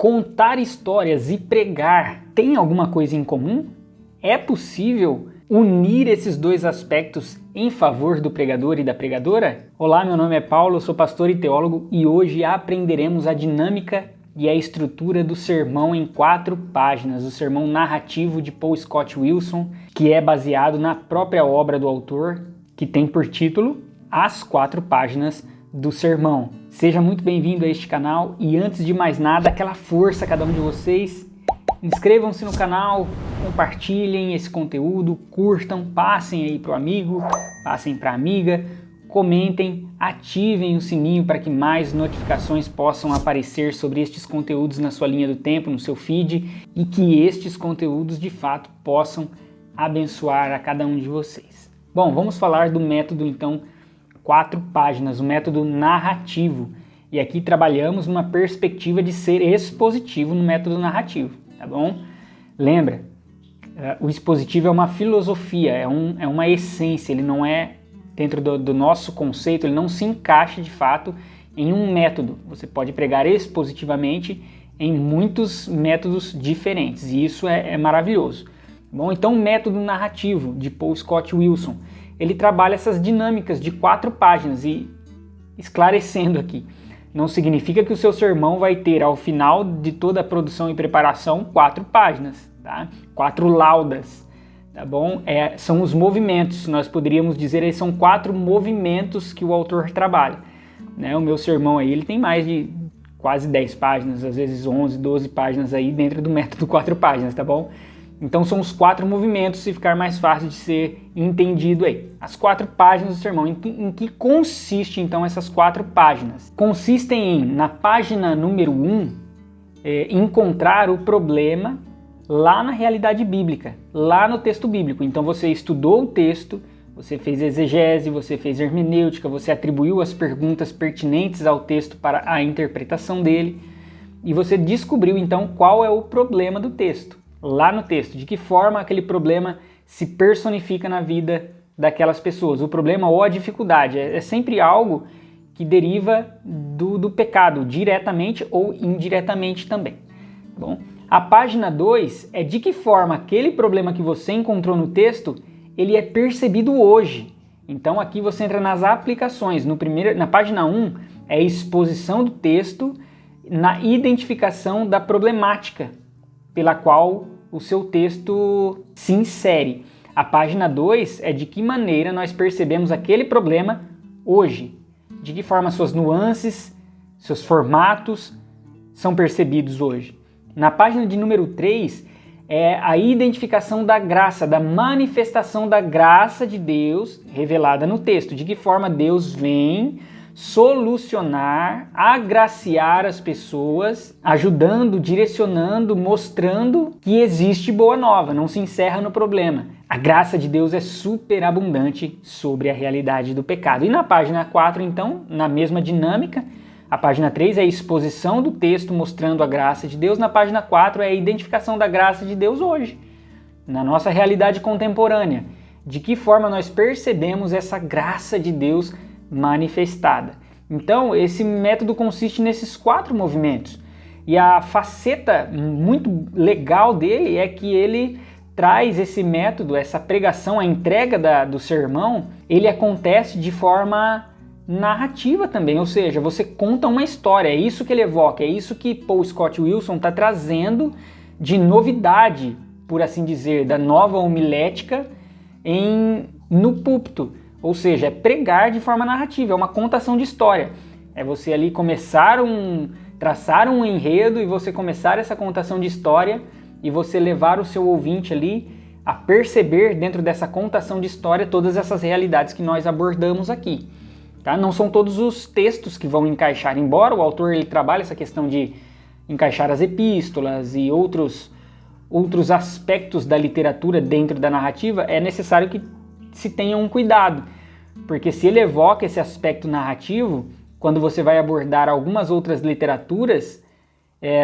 Contar histórias e pregar tem alguma coisa em comum? É possível unir esses dois aspectos em favor do pregador e da pregadora? Olá, meu nome é Paulo, eu sou pastor e teólogo e hoje aprenderemos a dinâmica e a estrutura do sermão em 4 páginas, o sermão narrativo de Paul Scott Wilson, que é baseado na própria obra do autor, que tem por título As 4 Páginas do Sermão. Seja muito bem-vindo a este canal e antes de mais nada, aquela força a cada um de vocês, inscrevam-se no canal, compartilhem esse conteúdo, curtam, passem aí para o amigo, passem para a amiga, comentem, ativem o sininho para que mais notificações possam aparecer sobre estes conteúdos na sua linha do tempo, no seu feed e que estes conteúdos de fato possam abençoar a cada um de vocês. Bom, vamos falar do método então 4 páginas, o método narrativo. E aqui trabalhamos uma perspectiva de ser expositivo no método narrativo, tá bom? Lembra, o expositivo é uma filosofia, é uma essência, ele não é, dentro do nosso conceito, ele não se encaixa de fato em um método. Você pode pregar expositivamente em muitos métodos diferentes, e isso é maravilhoso. Bom, então o método narrativo de Paul Scott Wilson, ele trabalha essas dinâmicas de 4 páginas e esclarecendo aqui, não significa que o seu sermão vai ter ao final de toda a produção e preparação 4 páginas, tá? 4 laudas, tá bom? São os movimentos, nós poderíamos dizer, são 4 movimentos que o autor trabalha, né? O meu sermão aí, ele tem mais de quase 10 páginas, às vezes 11, 12 páginas aí dentro do método 4 páginas, tá bom? Então são os 4 movimentos, se ficar mais fácil de ser entendido aí. As 4 páginas do sermão. Em que consiste então essas 4 páginas? Consistem em, na página número 1, encontrar o problema lá na realidade bíblica, lá no texto bíblico. Então você estudou o texto, você fez exegese, você fez hermenêutica, você atribuiu as perguntas pertinentes ao texto para a interpretação dele e você descobriu então qual é o problema do texto. Lá no texto, de que forma aquele problema se personifica na vida daquelas pessoas. O problema ou a dificuldade é sempre algo que deriva do pecado, diretamente ou indiretamente também. Bom, a página 2 é de que forma aquele problema que você encontrou no texto, ele é percebido hoje. Então aqui você entra nas aplicações. Na página 1 é a exposição do texto na identificação da problemática pela qual o seu texto se insere. A página 2 é de que maneira nós percebemos aquele problema hoje, de que forma suas nuances, seus formatos são percebidos hoje. Na página de número 3 é a identificação da graça, da manifestação da graça de Deus revelada no texto, de que forma Deus vem solucionar, agraciar as pessoas, ajudando, direcionando, mostrando que existe boa nova, não se encerra no problema. A graça de Deus é superabundante sobre a realidade do pecado. E na página 4, então, na mesma dinâmica, a página 3 é a exposição do texto mostrando a graça de Deus, na página 4 é a identificação da graça de Deus hoje, na nossa realidade contemporânea. De que forma nós percebemos essa graça de Deus manifestada. Então, esse método consiste nesses 4 movimentos. E a faceta muito legal dele é que ele traz esse método, essa pregação, a entrega do sermão, ele acontece de forma narrativa também, ou seja, você conta uma história, é isso que ele evoca, é isso que Paul Scott Wilson está trazendo de novidade, por assim dizer, da nova homilética no púlpito. Ou seja, é pregar de forma narrativa, é uma contação de história. É você ali traçar um enredo e você começar essa contação de história e você levar o seu ouvinte ali a perceber dentro dessa contação de história todas essas realidades que nós abordamos aqui. Tá? Não são todos os textos que vão encaixar, embora o autor ele trabalhe essa questão de encaixar as epístolas e outros aspectos da literatura dentro da narrativa, é necessário que se tenha um cuidado, porque se ele evoca esse aspecto narrativo, quando você vai abordar algumas outras literaturas,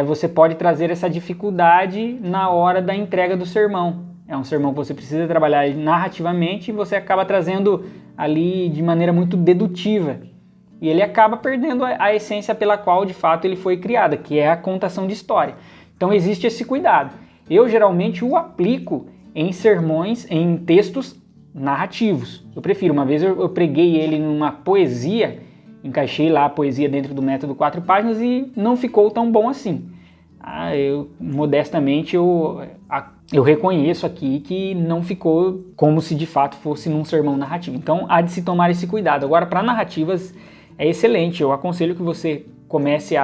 você pode trazer essa dificuldade na hora da entrega do sermão. É um sermão que você precisa trabalhar narrativamente e você acaba trazendo ali de maneira muito dedutiva. e ele acaba perdendo a essência pela qual de fato ele foi criado, que é a contação de história. Então existe esse cuidado. Eu geralmente o aplico em sermões, em textos narrativos. Eu prefiro. Uma vez eu preguei ele numa poesia, encaixei lá a poesia dentro do método 4 páginas e não ficou tão bom assim. Modestamente eu reconheço aqui que não ficou como se de fato fosse num sermão narrativo. Então há de se tomar esse cuidado. Agora, para narrativas é excelente. Eu aconselho que você comece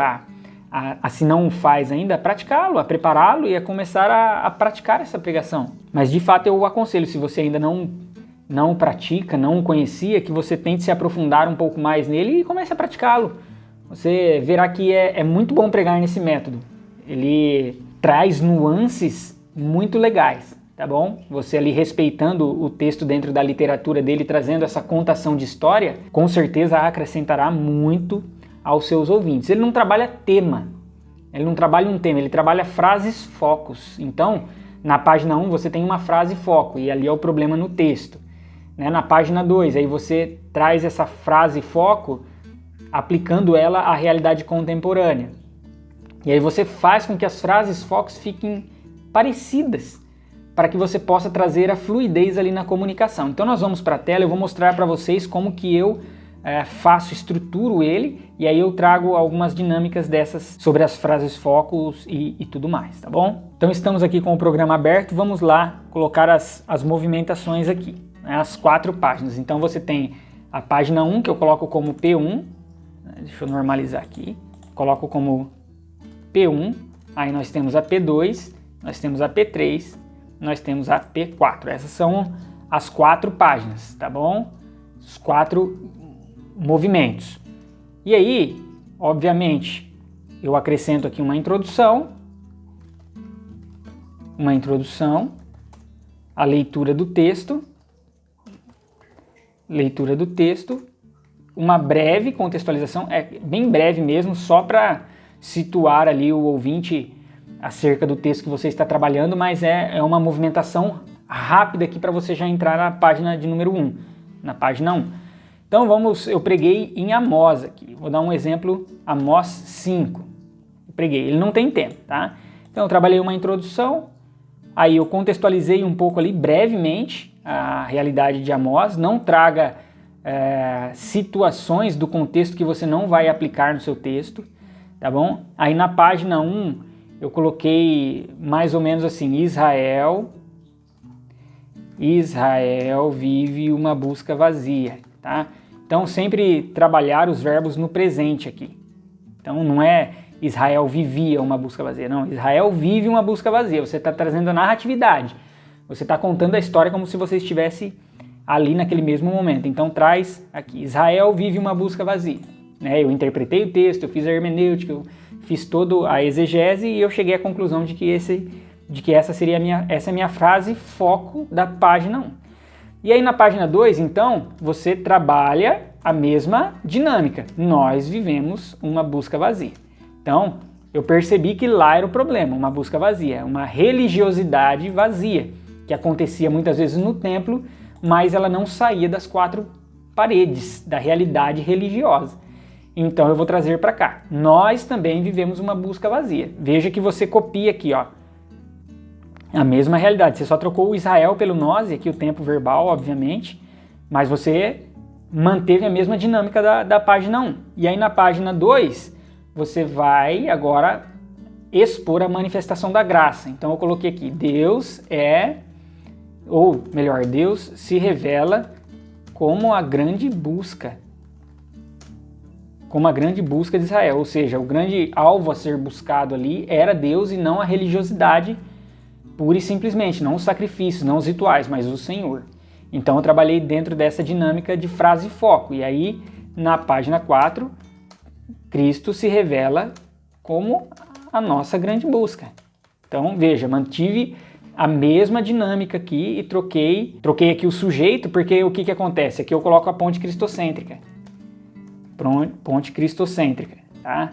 se não faz ainda, a praticá-lo, a prepará-lo e a começar a praticar essa pregação. Mas de fato eu aconselho, se você ainda não pratica, não conhecia, que você tente se aprofundar um pouco mais nele e comece a praticá-lo. Você verá que é muito bom pregar nesse método. Ele traz nuances muito legais, tá bom? Você ali respeitando o texto dentro da literatura dele, trazendo essa contação de história, com certeza acrescentará muito aos seus ouvintes. Ele não trabalha tema, ele não trabalha um tema, ele trabalha frases focos. Então, na página 1 você tem uma frase foco e ali é o problema no texto. Na página 2, aí você traz essa frase foco aplicando ela à realidade contemporânea. E aí você faz com que as frases focos fiquem parecidas, para que você possa trazer a fluidez ali na comunicação. Então nós vamos para a tela, eu vou mostrar para vocês como que eu estruturo ele, e aí eu trago algumas dinâmicas dessas sobre as frases focos e tudo mais, tá bom? Então estamos aqui com o programa aberto, vamos lá colocar as movimentações aqui, as 4 páginas. Então você tem a página 1, que eu coloco como P1, deixa eu normalizar aqui, coloco como P1, aí nós temos a P2, nós temos a P3, nós temos a P4. Essas são as 4 páginas, tá bom? Os 4 movimentos. E aí, obviamente, eu acrescento aqui uma introdução, a leitura do texto, uma breve contextualização, bem breve mesmo, só para situar ali o ouvinte acerca do texto que você está trabalhando, mas é uma movimentação rápida aqui para você já entrar na página de número 1, na página 1. Então eu preguei em Amós aqui, vou dar um exemplo, Amós 5, eu preguei, ele não tem tempo, tá? Então eu trabalhei uma introdução, aí eu contextualizei um pouco ali brevemente a realidade de Amós, não traga situações do contexto que você não vai aplicar no seu texto, tá bom? Aí na página 1 eu coloquei mais ou menos assim, Israel vive uma busca vazia, tá? Então sempre trabalhar os verbos no presente aqui. Então não é Israel vivia uma busca vazia, não, Israel vive uma busca vazia, você está trazendo a narratividade, você está contando a história como se você estivesse ali naquele mesmo momento. Então traz aqui, Israel vive uma busca vazia. Eu interpretei o texto, eu fiz a hermenêutica, eu fiz toda a exegese e eu cheguei à conclusão de que essa seria essa é a minha frase foco da página 1. E aí na página 2, então, você trabalha a mesma dinâmica. Nós vivemos uma busca vazia. Então, eu percebi que lá era o problema, uma busca vazia, uma religiosidade vazia, que acontecia muitas vezes no templo, mas ela não saía das 4 paredes da realidade religiosa. Então eu vou trazer para cá. Nós também vivemos uma busca vazia. Veja que você copia aqui, ó, a mesma realidade. Você só trocou o Israel pelo nós, e aqui o tempo verbal, obviamente, mas você manteve a mesma dinâmica da página 1. E aí na página 2, você vai agora expor a manifestação da graça. Então eu coloquei aqui, Deus se revela como a grande busca de Israel, ou seja, o grande alvo a ser buscado ali era Deus e não a religiosidade pura e simplesmente, não os sacrifícios, não os rituais, mas o Senhor. Então eu trabalhei dentro dessa dinâmica de frase e foco, e aí na página 4, Cristo se revela como a nossa grande busca. Então veja, mantive a mesma dinâmica aqui e troquei aqui o sujeito, porque o que acontece? Aqui eu coloco a ponte cristocêntrica. Ponte cristocêntrica, tá?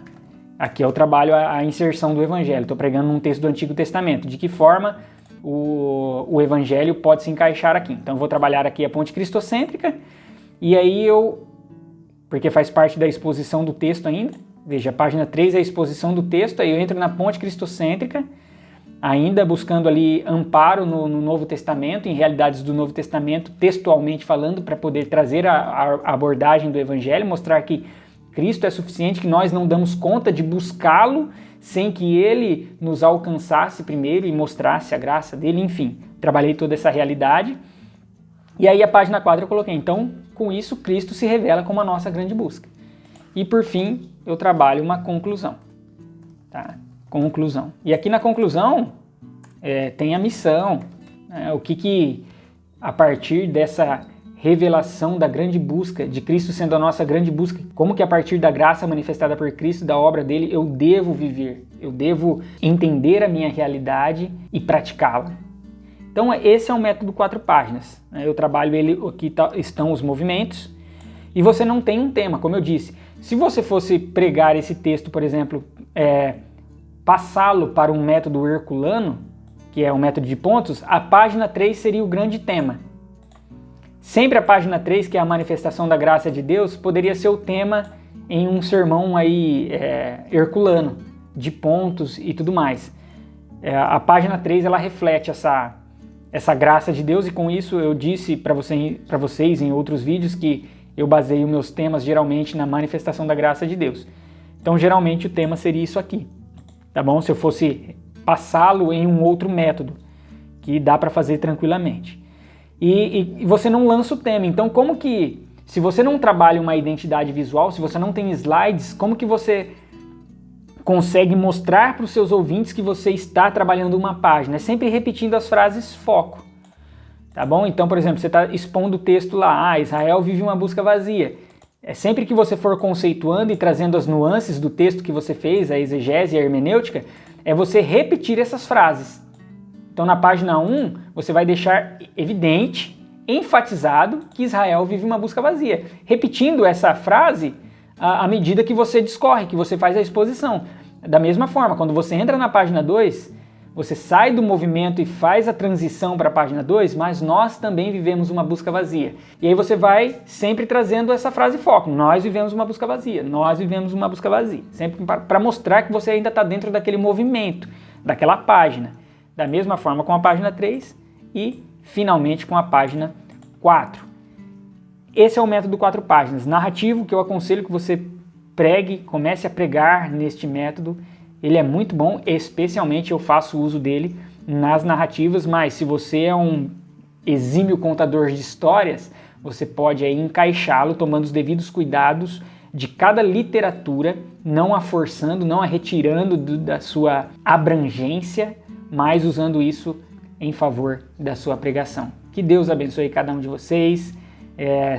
Aqui eu trabalho a inserção do Evangelho, estou pregando num texto do Antigo Testamento, de que forma o Evangelho pode se encaixar aqui. Então eu vou trabalhar aqui a ponte cristocêntrica, e aí eu porque faz parte da exposição do texto ainda. Veja, a página 3 é a exposição do texto, aí eu entro na ponte cristocêntrica, ainda buscando ali amparo no Novo Testamento, em realidades do Novo Testamento, textualmente falando, para poder trazer a abordagem do Evangelho, mostrar que Cristo é suficiente, que nós não damos conta de buscá-lo sem que Ele nos alcançasse primeiro e mostrasse a graça dele, enfim. Trabalhei toda essa realidade. E aí a página 4 eu coloquei, então, com isso, Cristo se revela como a nossa grande busca. E por fim, eu trabalho uma conclusão. Tá? Conclusão. E aqui na conclusão tem a missão, né? O que a partir dessa revelação da grande busca, de Cristo sendo a nossa grande busca, como que a partir da graça manifestada por Cristo, da obra dele, eu devo viver, eu devo entender a minha realidade e praticá-la. Então esse é um método 4 páginas, né? Eu trabalho ele, aqui estão os movimentos, e você não tem um tema, como eu disse. Se você fosse pregar esse texto, por exemplo, passá-lo para um método herculano, que é um método de pontos, a página 3 seria o grande tema. Sempre a página 3, que é a manifestação da graça de Deus, poderia ser o tema em um sermão aí, herculano, de pontos e tudo mais. A página 3 ela reflete essa graça de Deus, e com isso eu disse para vocês em outros vídeos que eu baseio meus temas geralmente na manifestação da graça de Deus. Então geralmente o tema seria isso aqui, tá bom? Se eu fosse passá-lo em um outro método, que dá para fazer tranquilamente. E você não lança o tema, então como que, se você não trabalha uma identidade visual, se você não tem slides, como que você consegue mostrar para os seus ouvintes que você está trabalhando uma página? É sempre repetindo as frases foco, tá bom? Então, por exemplo, você está expondo o texto lá, Israel vive uma busca vazia. Sempre que você for conceituando e trazendo as nuances do texto que você fez, a exegese e a hermenêutica, é você repetir essas frases. Então, na página 1, você vai deixar evidente, enfatizado, que Israel vive uma busca vazia. Repetindo essa frase à medida que você discorre, que você faz a exposição. Da mesma forma, quando você entra na página 2, você sai do movimento e faz a transição para a página 2, mas nós também vivemos uma busca vazia. E aí você vai sempre trazendo essa frase foco. Nós vivemos uma busca vazia. Nós vivemos uma busca vazia. Sempre para mostrar que você ainda está dentro daquele movimento, daquela página. Da mesma forma com a página 3 e, finalmente, com a página 4. Esse é o método 4 páginas. Narrativo, que eu aconselho que você pregue, comece a pregar neste método. Ele é muito bom, especialmente eu faço uso dele nas narrativas, mas se você é um exímio contador de histórias, você pode aí encaixá-lo tomando os devidos cuidados de cada literatura, não a forçando, não a retirando da sua abrangência, mas usando isso em favor da sua pregação. Que Deus abençoe cada um de vocês.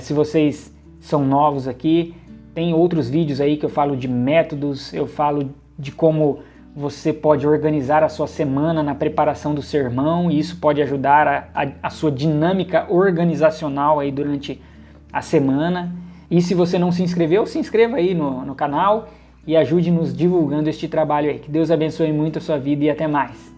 Se vocês são novos aqui, tem outros vídeos aí que eu falo de métodos, eu falo de como você pode organizar a sua semana na preparação do sermão, e isso pode ajudar a sua dinâmica organizacional aí durante a semana. E se você não se inscreveu, se inscreva aí no canal e ajude nos divulgando este trabalho aí. Que Deus abençoe muito a sua vida e até mais.